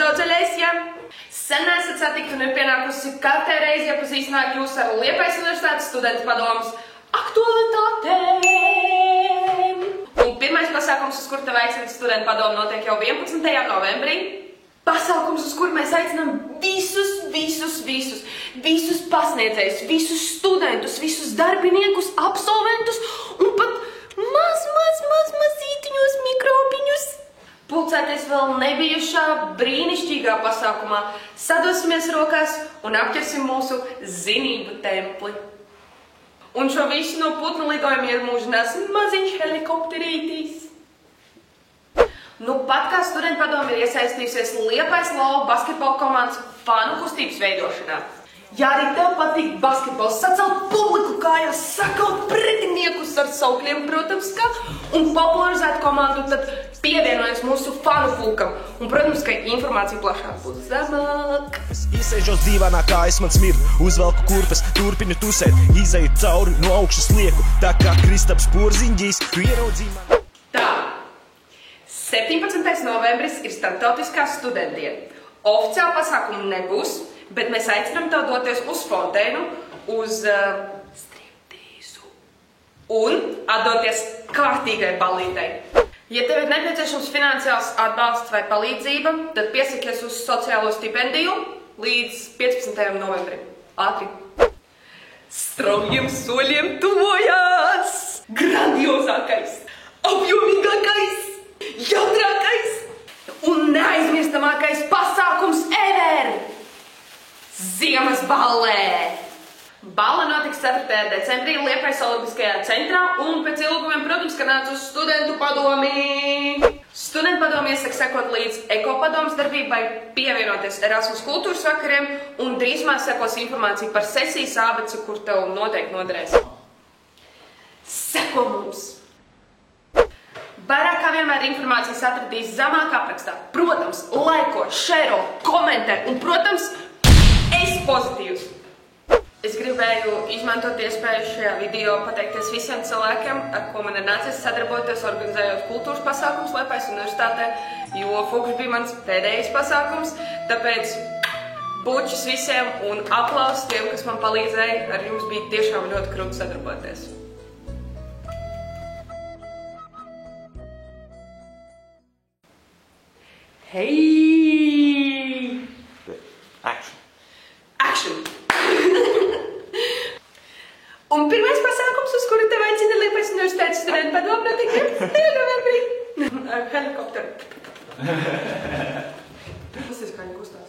draudzeļais, ja sen esat satikti un ir pienākusi kārtē reizi iepazīstināt jūs ar Liepājas Universitātes studentu padomes aktualitātēm. Un pirmais pasākums, uz kur tev aicināt studentu padomu, notiek jau 11. novembrī. Pasākums, uz kur mēs aicinām visus pasniedzējus, visus studentus, visus darbiniekus, absolventus un pat mazītiņos mikrobiņus. Pulcēties vēl nebijušā brīnišķīgā pasākumā, sadosimies rokās un apķersim mūsu zinību templi. Un šo visu no putnu lidojuma iemūžinās maziņš helikopterītīs. Nu pat kā studentu padome ir iesaistījusies Liepājas lauku basketbola komandas fanu kustības veidošanā. Ja arī tev patīk basketbols, sacelt publiku kājās, sakaut pretiniekus ar saukļiem, protams, kā, un popularizēt komandu, tad pievienojies mūsu fanu pulkam. Un, protams, ka informācija plašāk būs zemāk. Es iesēžos dīvānā, kājas man smird, uzvelku kurpes, turpinu tusēt, izeju cauri, no augšas lieku, tā kā Kristaps Porziņģīs, tu ieraudzīji mani. Tā, 17. novembris ir starptautiskā studentdiena. Oficiāli pasākumu nebūs, bet mēs aicinām tev doties uz Fonteinu, uz striptīzu un atdoties kārtīgai ballītei. Ja tev ir nepieciešams finansiāls atbalsts vai palīdzība, tad piesakies uz sociālo stipendiju līdz 15. novembrim. Ātri! Straujiem soļiem tuvojās grandiozākais, apjomīgākais, jautrākais un neaizmirstamākais pasākums ever! Ziemas ballē! Balla notiks 4. decembrī Liepājas Olimpiskajā centrā un pēc ilgumiem, protams, ka nāc uz studentu padomi. Studentu padomi iesaka sekot līdz ekopadomas darbībai, pievienoties Erasmus kultūras vakariem un drīzumā sekos informācija par sesijas ābeci, kur tev noteikti noderēs. Seko mums! Vairāk kā vienmēr informācijas atradīs zemāk aprakstā. Protams, laiko, šero, komentē un, protams, esi pozitīvs! Es gribēju izmantot iespēju šajā video pateikties visiem cilvēkiem, ar ko man ir nācies sadarboties, organizējot kultūras pasākums Liepājas Universitātē, jo Fuks bija mans pēdējais pasākums, tāpēc bučus visiem un aplausus tiem, kas man palīdzēja, ar jums bija tiešām ļoti krūti sadarboties. Hei! Action! Un pirmais pasākums, uz kuru tev aicina Liepājas Universitātes studentu padomu, notiek 11. novembrī. Ar helikopteru. Tas ir kā viņi kustās.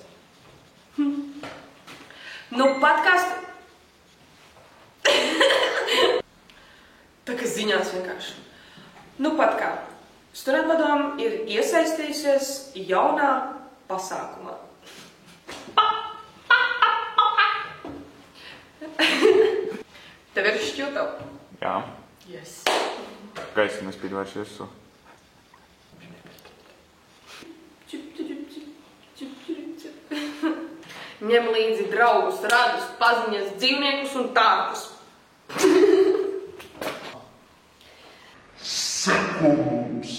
Nu pat kā... Tā kā ziņās vienkārši. Nu pat kā. Studentu padomu ir iesaistījusies jaunā pasākumā. Tev ir šķiltav? Jā. Yes. Gaisa nespīd vairs visu. Ņem līdzi draugus, radus, paziņas, dzīvniekus un tārpus. Seko mums!